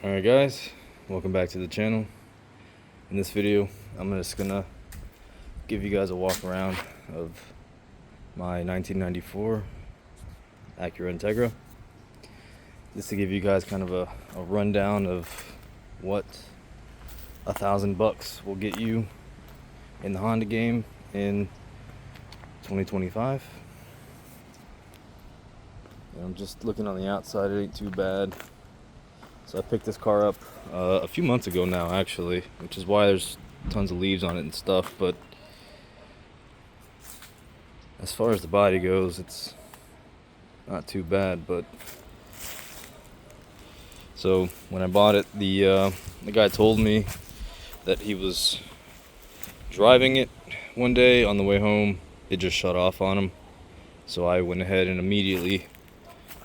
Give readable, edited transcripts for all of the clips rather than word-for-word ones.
Alright guys, welcome back to the channel. In this video, I'm just gonna give you guys a walk around of my 1994 Acura Integra. Just to give you guys kind of a rundown of what $1,000 will get you in the Honda game in 2025. And I'm just looking on the outside, it ain't too bad. So I picked this car up a few months ago now, actually, which is why there's tons of leaves on it and stuff. But as far as the body goes, it's not too bad. But so when I bought it, the guy told me that he was driving it one day on the way home. It just shut off on him. So I went ahead and immediately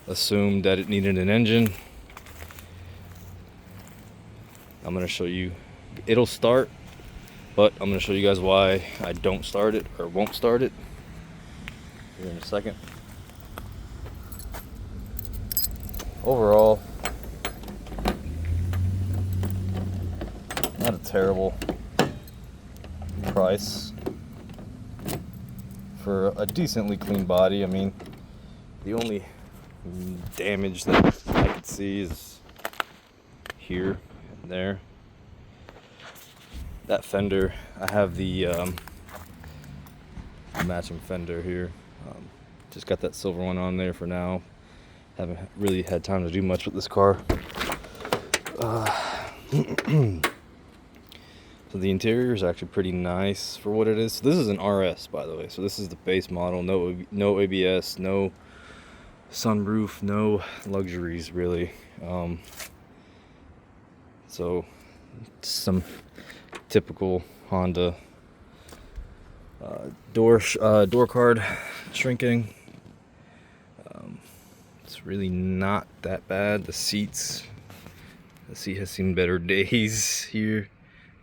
assumed that it needed an engine. I'm going to show you, it'll start, but I'm going to show you guys why I don't start it or won't start it here in a second. Overall, not a terrible price for a decently clean body. I mean, the only damage that I could see is here and there. That fender, I have the matching fender here. Just got that silver one on there for now. Haven't really had time to do much with this car. So the interior is actually pretty nice for what it is. So this is an RS, by the way. So this is the base model. No ABS, no sunroof, no luxuries really. So some typical Honda door card shrinking. It's really not that bad. The seat has seen better days here.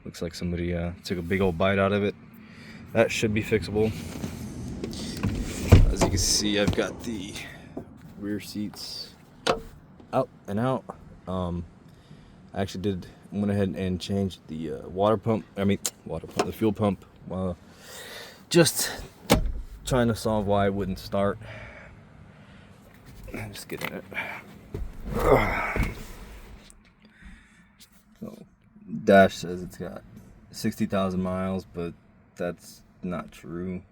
Looks like somebody took a big old bite out of it. That should be fixable. As you can see, I've got the rear seats out and out. I actually went ahead and changed the the fuel pump. Just trying to solve why it wouldn't start. I'm just getting it. So, dash says it's got 60,000 miles, but that's not true.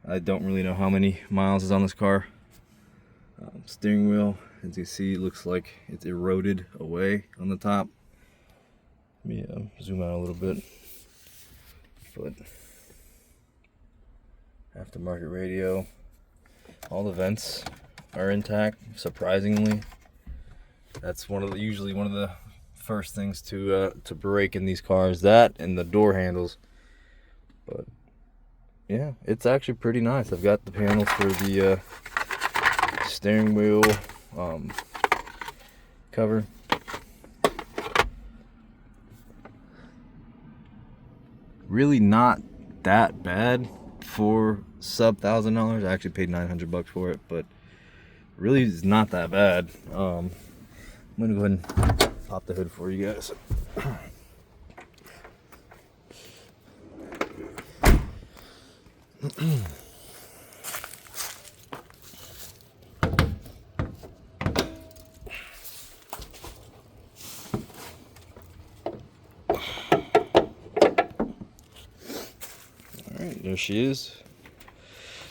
I don't really know how many miles is on this car. Steering wheel, as you see, looks like it's eroded away on the top. Let me zoom out a little bit. But aftermarket radio, all the vents are intact, surprisingly. That's usually one of the first things to break in these cars, that and the door handles. But yeah, it's actually pretty nice. I've got the panels for the steering wheel cover. Really not that bad for sub $1,000. I actually paid $900 for it, but really it's not that bad. I'm gonna go ahead and pop the hood for you guys. Alright, there she is.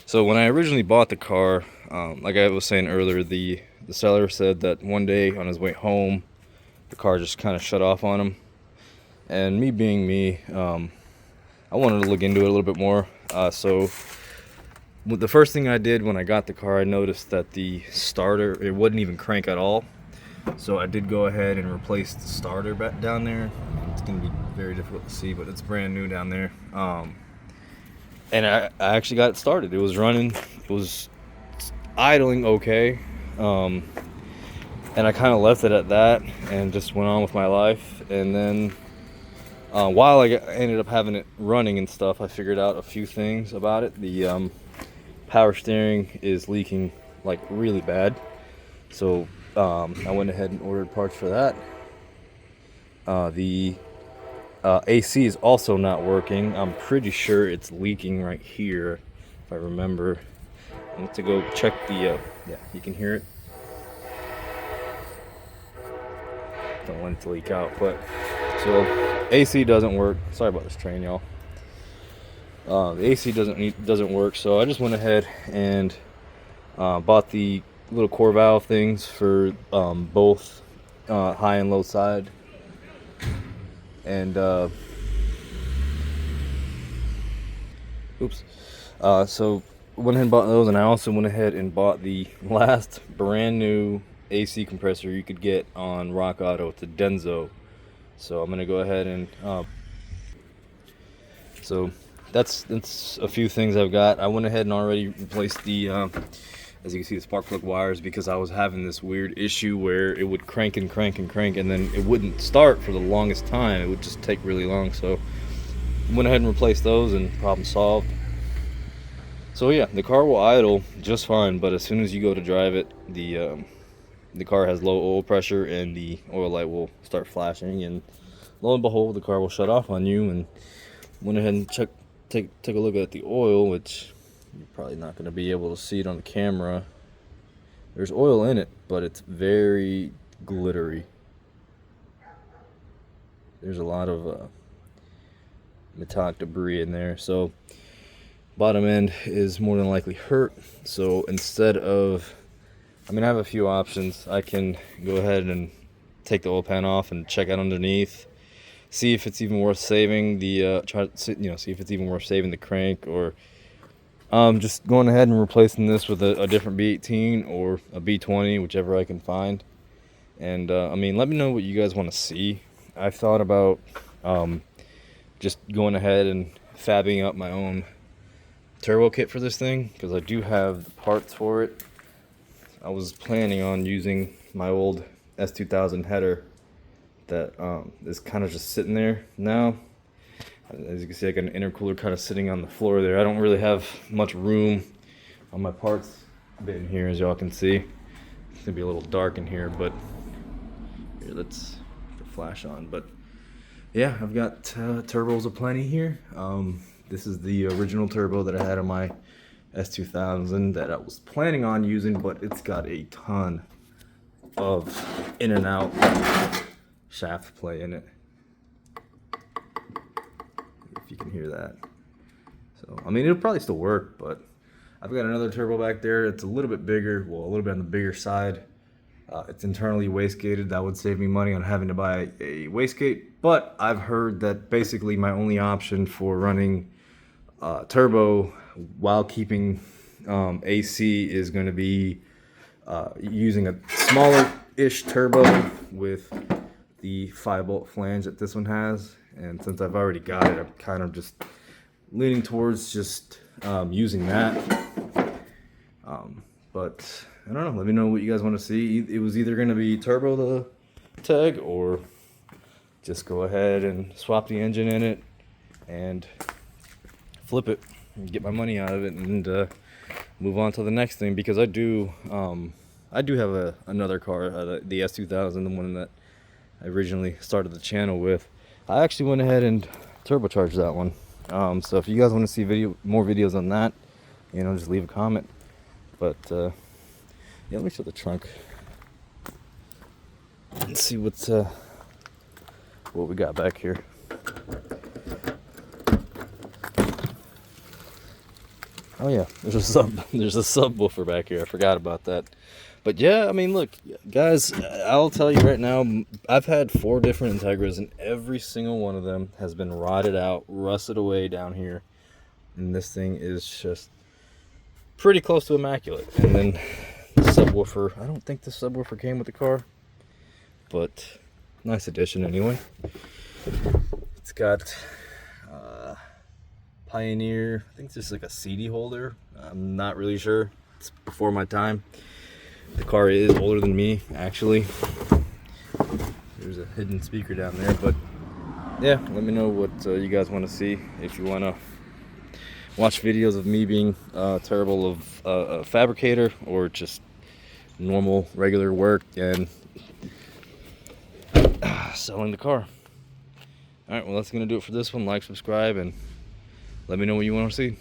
So when I originally bought the car, like I was saying earlier, the seller said that one day on his way home, the car just kind of shut off on him. And me being me, I wanted to look into it a little bit more. So the first thing I did when I got the car, I noticed that the starter, it wouldn't even crank at all. So I did go ahead and replace the starter back down there. It's going to be very difficult to see, but it's brand new down there. And I actually got it started. It was running. It was idling okay. And I kind of left it at that and just went on with my life. And then while I ended up having it running and stuff, I figured out a few things about it. The power steering is leaking like really bad. So I went ahead and ordered parts for that. The AC is also not working. I'm pretty sure it's leaking right here, if I remember. I need to go check the, yeah, you can hear it. Don't want it to leak out, but so AC doesn't work. Sorry about this train, y'all. The AC doesn't work, so I just went ahead and bought the little core valve things for both high and low side, and so went ahead and bought those, and I also went ahead and bought the last brand new AC compressor you could get on Rock Auto. It's a Denso. So I'm gonna go ahead and so that's a few things I've got. I went ahead and already replaced the as you can see, the spark plug wires, because I was having this weird issue where it would crank and crank and crank, and then it wouldn't start for the longest time. It would just take really long. So went ahead and replaced those, and problem solved. So yeah, the car will idle just fine, but as soon as you go to drive it, the car has low oil pressure, and the oil light will start flashing, and lo and behold, the car will shut off on you. And went ahead and take a look at the oil, which you're probably not going to be able to see it on the camera. There's oil in it, but it's very glittery. There's a lot of metallic debris in there, so bottom end is more than likely hurt. So instead of, I mean, I have a few options. I can go ahead and take the oil pan off and check out underneath, see if it's even worth saving the see if it's even worth saving the crank, or just going ahead and replacing this with a different B18 or a B20, whichever I can find. And I mean, let me know what you guys want to see. I've thought about just going ahead and fabbing up my own turbo kit for this thing, because I do have the parts for it. I was planning on using my old S2000 header that is kind of just sitting there now. As you can see, I got an intercooler kind of sitting on the floor there. I don't really have much room on my parts bin here, as y'all can see. It's gonna be a little dark in here, but here, let's put the flash on. But yeah, I've got turbos aplenty here. This is the original turbo that I had on my S2000 that I was planning on using, but it's got a ton of in and out shaft play in it, if you can hear that. So I mean, it'll probably still work, but I've got another turbo back there. It's a little bit bigger, well, a little bit on the bigger side. It's internally wastegated. That would save me money on having to buy a wastegate, but I've heard that basically my only option for running turbo while keeping AC is going to be using a smaller-ish turbo with the 5-bolt flange that this one has. And since I've already got it, I'm kind of just leaning towards just using that. But I don't know. Let me know what you guys want to see. It was either going to be turbo the tag, or just go ahead and swap the engine in it and flip it and get my money out of it, and move on to the next thing. Because I do have another car, the S2000, the one that I originally started the channel with. I actually went ahead and turbocharged that one. So if you guys want to see more videos on that, you know, just leave a comment. But yeah, let me show the trunk. Let's see what we got back here. Oh yeah, there's a subwoofer back here. I forgot about that. But yeah, I mean, look, guys, I'll tell you right now, I've had 4 different Integras, and every single one of them has been rotted out, rusted away down here. And this thing is just pretty close to immaculate. And then the subwoofer, I don't think the subwoofer came with the car, but nice addition anyway. It's got Pioneer, I think it's just like a CD holder. I'm not really sure. It's before my time. The car is older than me, actually. There's a hidden speaker down there, but yeah, let me know what you guys want to see. If you want to watch videos of me being terrible of a fabricator, or just normal regular work and selling the car. All right, well, that's gonna do it for this one. Like, subscribe, and let me know what you want to see.